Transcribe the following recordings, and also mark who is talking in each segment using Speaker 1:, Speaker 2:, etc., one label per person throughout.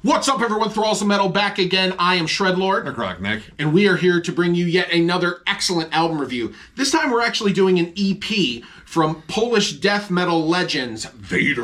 Speaker 1: What's up, everyone? Thralls of Metal back again. I am Shredlord.
Speaker 2: Necrotic Nick.
Speaker 1: And we are here to bring you yet another excellent album review. This time we're actually doing an EP from Polish death metal legends, Vader.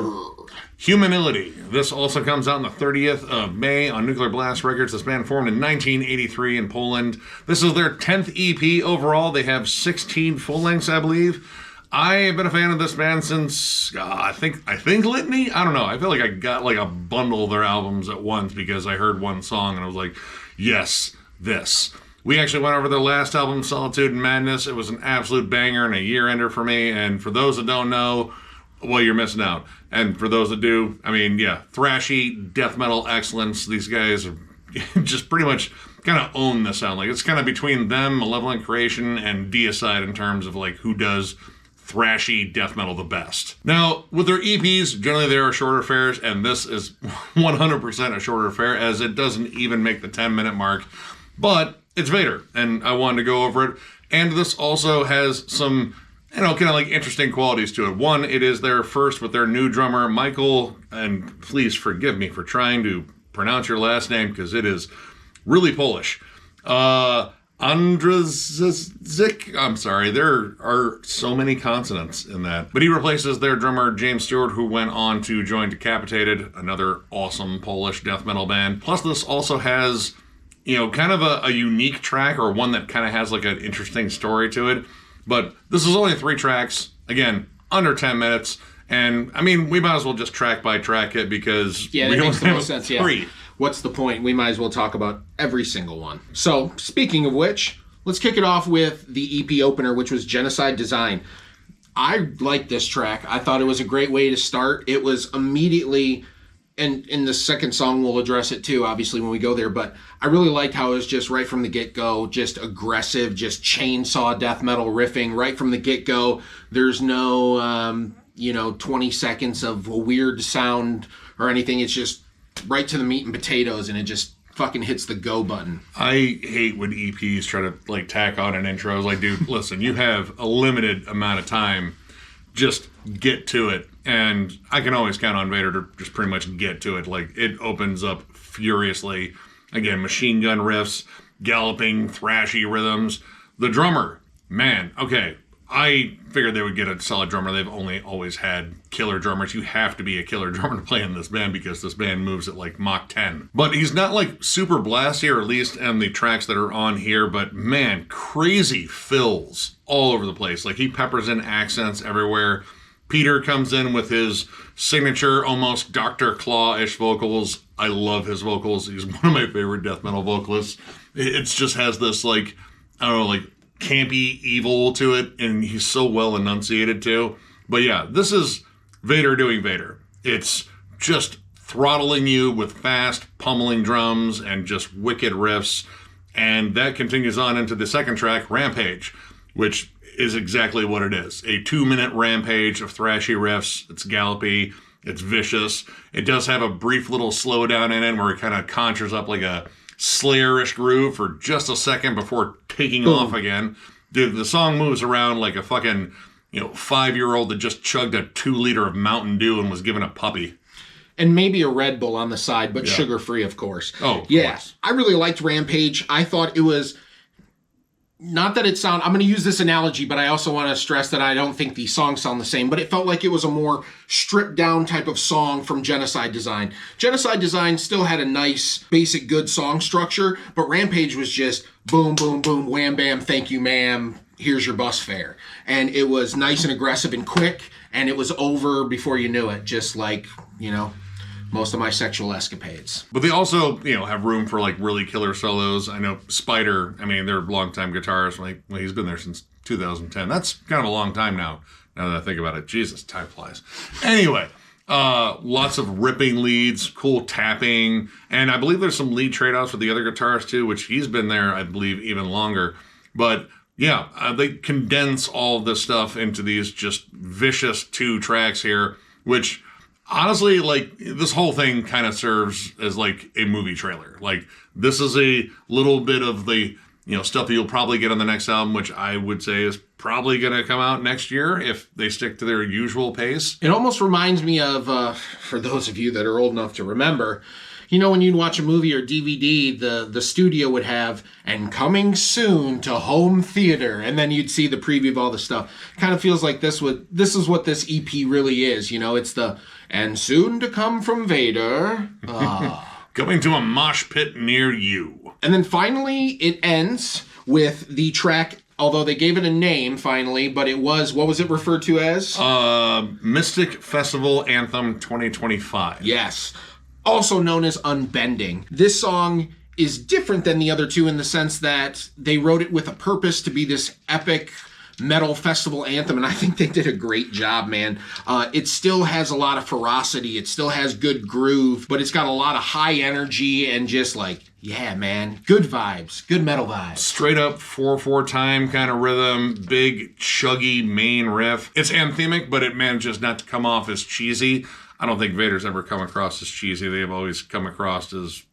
Speaker 2: Humanihility. This also comes out on the 30th of May on Nuclear Blast Records. This band formed in 1983 in Poland. This is their 10th EP overall. They have 16 full lengths, I believe. I have been a fan of this band since, I think Litany? I don't know. I feel like I got like a bundle of their albums at once because I heard one song and I was like, yes, this. We actually went over their last album, Solitude and Madness. It was an absolute banger and a year-ender for me. And for those that don't know, well, you're missing out. And for those that do, I mean, yeah, thrashy, death metal excellence. These guys are just pretty much kind of own the sound. Like, it's kind of between them, Malevolent Creation, and Deicide in terms of like who does thrashy death metal the best. Now, with their EPs, generally they are shorter affairs, and this is 100% a shorter affair, as it doesn't even make the 10-minute mark. But it's Vader, and I wanted to go over it. And this also has some, you know, kind of like interesting qualities to it. One, it is their first with their new drummer, Michael, and please forgive me for trying to pronounce your last name, because it is really Polish. Andrzezik, I'm sorry, there are so many consonants in that. But he replaces their drummer, James Stewart, who went on to join Decapitated, another awesome Polish death metal band. Plus, this also has, you know, kind of a unique track, or one that kind of has like an interesting story to it. But this is only 3 tracks, again, under 10 minutes. And, I mean, we might as well just track by track it, because
Speaker 1: yeah,
Speaker 2: we
Speaker 1: that
Speaker 2: don't
Speaker 1: makes the
Speaker 2: have
Speaker 1: most sense,
Speaker 2: 3.
Speaker 1: yeah. What's the point? We might as well talk about every single one. So, speaking of which, let's kick it off with the EP opener, which was Genocide Design. I liked this track. I thought it was a great way to start. It was immediately, and in the second song we'll address it too, obviously, when we go there, but I really liked how it was just right from the get-go, just aggressive, just chainsaw death metal riffing right from the get-go. There's no, 20 seconds of a weird sound or anything. It's just right to the meat and potatoes, and it just fucking hits the go button.
Speaker 2: I hate when EPs try to like tack on an intro. I was like, dude, listen, you have a limited amount of time. Just get to it. And I can always count on Vader to just pretty much get to it. Like, it opens up furiously. Again, machine gun riffs, galloping, thrashy rhythms. The drummer, man, okay. I figured they would get a solid drummer. They've only always had killer drummers. You have to be a killer drummer to play in this band, because this band moves at like Mach 10. But he's not like super blasty, or at least on the tracks that are on here. But man, crazy fills all over the place. Like, he peppers in accents everywhere. Peter comes in with his signature, almost Dr. Claw-ish vocals. I love his vocals. He's one of my favorite death metal vocalists. It just has this like, I don't know, like campy evil to it, and he's so well enunciated too. But yeah, this is Vader doing Vader. It's just throttling you with fast, pummeling drums and just wicked riffs. And that continues on into the second track, Rampage, which is exactly what it is. A 2-minute rampage of thrashy riffs. It's gallopy. It's vicious. It does have a brief little slowdown in it where it kind of conjures up like a Slayer-ish groove for just a second before taking off again. Dude, the song moves around like a fucking, 5-year-old that just chugged a 2-liter of Mountain Dew and was given a puppy.
Speaker 1: And maybe a Red Bull on the side, but sugar-free, of course.
Speaker 2: Oh, of
Speaker 1: yeah.
Speaker 2: course.
Speaker 1: I really liked Rampage. I thought it was, not that I'm going to use this analogy, but I also want to stress that I don't think these songs sound the same, but it felt like it was a more stripped down type of song from Genocide Design. Genocide Design still had a nice, basic, good song structure, but Rampage was just boom, boom, boom, wham, bam, thank you, ma'am, here's your bus fare. And it was nice and aggressive and quick, and it was over before you knew it, just like, most of my sexual escapades.
Speaker 2: But they also, have room for like really killer solos. I know Spider, they're longtime guitarists. Like, well, he's been there since 2010. That's kind of a long time now that I think about it. Jesus, time flies. Anyway, lots of ripping leads, cool tapping, and I believe there's some lead trade-offs with the other guitarist too, which he's been there, I believe, even longer. But yeah, they condense all of this stuff into these just vicious 2 tracks here, which honestly, like, this whole thing kind of serves as like a movie trailer. Like, this is a little bit of the, stuff that you'll probably get on the next album, which I would say is probably going to come out next year if they stick to their usual pace.
Speaker 1: It almost reminds me of, for those of you that are old enough to remember, You know, when you'd watch a movie or DVD, the studio would have, and coming soon to home theater, and then you'd see the preview of all the stuff. Kind of feels like this is what this EP really is, you know? It's the, and soon to come from Vader.
Speaker 2: Coming to a mosh pit near you.
Speaker 1: And then finally, it ends with the track, although they gave it a name finally, but it was, what was it referred to as?
Speaker 2: Mystic Festival Anthem 2025.
Speaker 1: Yes. Also known as Unbending. This song is different than the other two in the sense that they wrote it with a purpose to be this epic metal festival anthem, and I think they did a great job, man. It still has a lot of ferocity, it still has good groove, but it's got a lot of high energy and just like, yeah, man, good vibes, good metal vibes.
Speaker 2: Straight up 4/4 time kind of rhythm, big chuggy main riff. It's anthemic, but it manages not to come off as cheesy. I don't think Vader's ever come across as cheesy. They've always come across as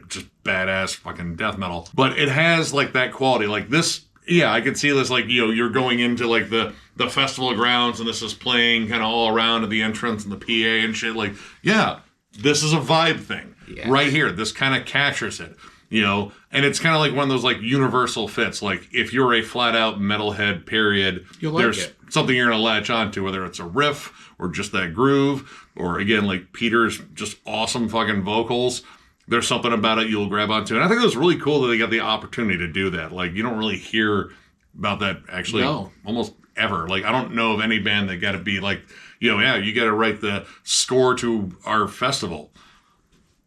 Speaker 2: just badass fucking death metal. But it has like that quality, like this. Yeah, I could see this, like, you know, you're going into, like, the festival grounds, and this is playing kind of all around at the entrance and the PA and shit. Like, yeah, this is a vibe thing. Yeah. Right here. This kind of captures it, you know? And it's kind of like one of those, like, universal fits. Like, if you're a flat-out metalhead, period, there's something you're going to latch onto, whether it's a riff or just that groove, or, again, like, Peter's just awesome fucking vocals. There's something about it you'll grab onto. And I think it was really cool that they got the opportunity to do that. Like, you don't really hear about that actually almost ever. Like, I don't know of any band that got to be like, you know, yeah, you got to write the score to our festival.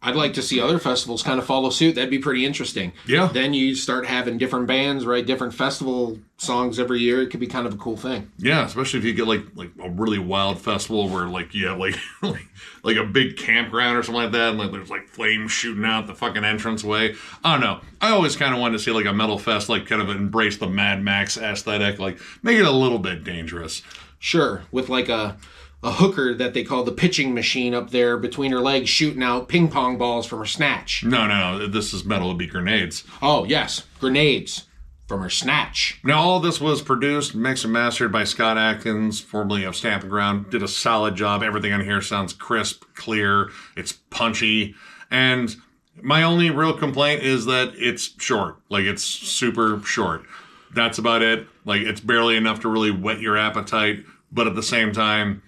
Speaker 1: I'd like to see other festivals kind of follow suit. That'd be pretty interesting.
Speaker 2: Yeah.
Speaker 1: Then you start having different bands write different festival songs every year. It could be kind of a cool thing.
Speaker 2: Yeah, especially if you get like a really wild festival where like you have like a big campground or something like that, and like there's like flames shooting out the fucking entranceway. I don't know. I always kind of wanted to see like a metal fest like kind of embrace the Mad Max aesthetic, like make it a little bit dangerous.
Speaker 1: Sure, with like a hooker that they call the pitching machine up there between her legs shooting out ping pong balls from her snatch.
Speaker 2: No. This is metal. It'd be grenades.
Speaker 1: Oh, yes. Grenades from her snatch.
Speaker 2: Now, all this was produced, mixed, and mastered by Scott Atkins, formerly of Stamping Ground. Did a solid job. Everything on here sounds crisp, clear. It's punchy. And my only real complaint is that it's short. Like, it's super short. That's about it. Like, it's barely enough to really whet your appetite. But at the same time,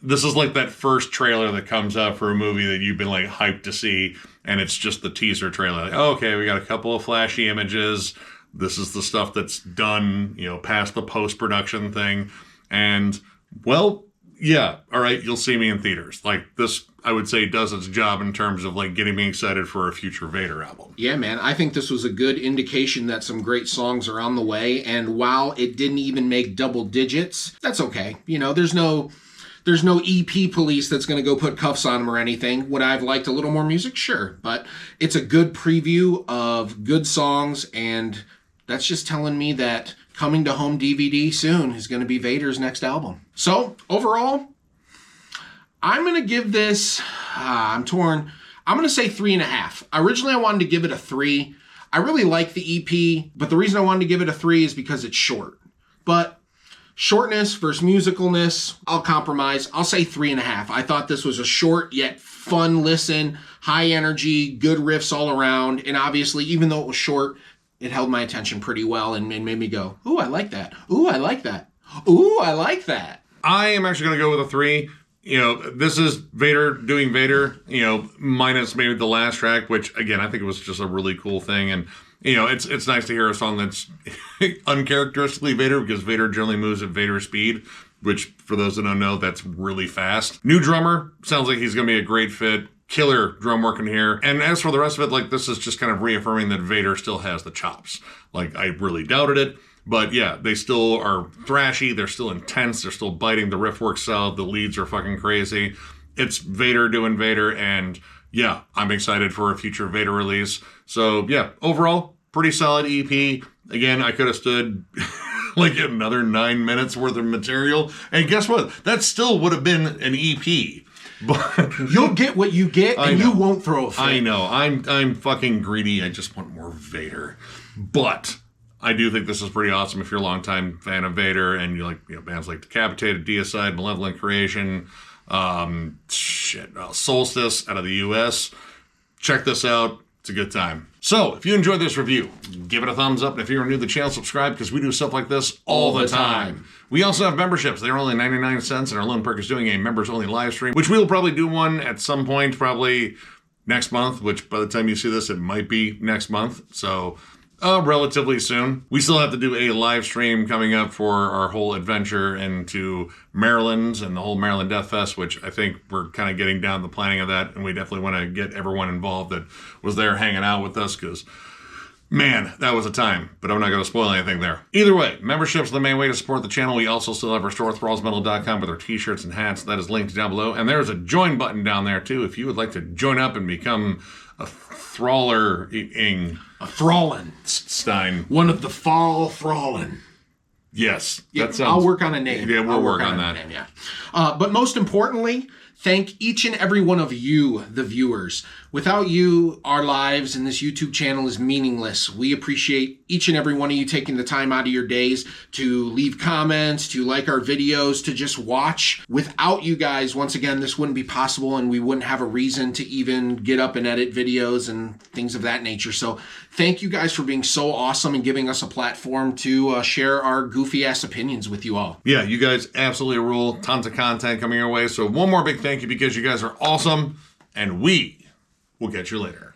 Speaker 2: this is like that first trailer that comes out for a movie that you've been like hyped to see, and it's just the teaser trailer. Like, oh, okay, we got a couple of flashy images. This is the stuff that's done, you know, past the post-production thing. And, well, yeah, all right, you'll see me in theaters. Like, this, I would say, does its job in terms of, like, getting me excited for a future Vader album.
Speaker 1: Yeah, man, I think this was a good indication that some great songs are on the way, and while it didn't even make double digits, that's okay. You know, there's no EP police that's going to go put cuffs on them or anything. Would I have liked a little more music? Sure. But it's a good preview of good songs, and that's just telling me that coming to home DVD soon is going to be Vader's next album. So, overall, I'm going to give this, I'm torn. I'm going to say 3.5. Originally, I wanted to give it a 3. I really like the EP, but the reason I wanted to give it a 3 is because it's short. But shortness versus musicalness, I'll compromise. I'll say 3.5. I thought this was a short yet fun listen, high energy, good riffs all around. And obviously, even though it was short, it held my attention pretty well and made me go, ooh, I like that. Ooh, I like that. Ooh, I like that.
Speaker 2: I am actually going to go with a 3. You know, this is Vader doing Vader, you know, minus maybe the last track, which, again, I think it was just a really cool thing. And, you know, it's nice to hear a song that's uncharacteristically Vader, because Vader generally moves at Vader speed, which, for those that don't know, that's really fast. New drummer, sounds like he's going to be a great fit. Killer drum work in here. And as for the rest of it, like, this is just kind of reaffirming that Vader still has the chops. Like, I really doubted it. But yeah, they still are thrashy, they're still intense, they're still biting, the riff works solid, the leads are fucking crazy. It's Vader doing Vader, and yeah, I'm excited for a future Vader release. So yeah, overall, pretty solid EP. Again, I could have stood like another 9 minutes worth of material, and guess what? That still would have been an EP. But
Speaker 1: you'll get what you get, and you won't throw a fit.
Speaker 2: I know, I'm fucking greedy, I just want more Vader. But I do think this is pretty awesome if you're a longtime fan of Vader and you like, you know, bands like Decapitated, Deicide, Malevolent Creation, Solstice out of the U.S. check this out. It's a good time. So, if you enjoyed this review, give it a thumbs up. And if you're new to the channel, subscribe because we do stuff like this all the time. We also have memberships. They're only 99 cents, and our lone perk is doing a members-only live stream, which we'll probably do one at some point, probably next month, which by the time you see this, it might be next month. So, relatively soon. We still have to do a live stream coming up for our whole adventure into Maryland and the whole Maryland Death Fest, which I think we're kind of getting down the planning of that, and we definitely want to get everyone involved that was there hanging out with us, because man, that was a time, but I'm not going to spoil anything there. Either way, membership's the main way to support the channel. We also still have our store, thrallsmetal.com, with our t-shirts and hats. That is linked down below. And there's a join button down there, too, if you would like to join up and become a Thraller-ing.
Speaker 1: A Thrallin.
Speaker 2: Stein.
Speaker 1: One of the Fall Thrallin.
Speaker 2: Yes.
Speaker 1: Yeah,
Speaker 2: that sounds,
Speaker 1: I'll work on a name.
Speaker 2: Yeah, we'll work on that.
Speaker 1: Name, yeah. But most importantly, thank each and every one of you, the viewers. Without you, our lives and this YouTube channel is meaningless. We appreciate each and every one of you taking the time out of your days to leave comments, to like our videos, to just watch. Without you guys, once again, this wouldn't be possible, and we wouldn't have a reason to even get up and edit videos and things of that nature. So thank you guys for being so awesome and giving us a platform to share our goofy ass opinions with you all.
Speaker 2: Yeah, you guys absolutely rule. Tons of content coming your way. So one more big thank you, because you guys are awesome, and we will catch you later.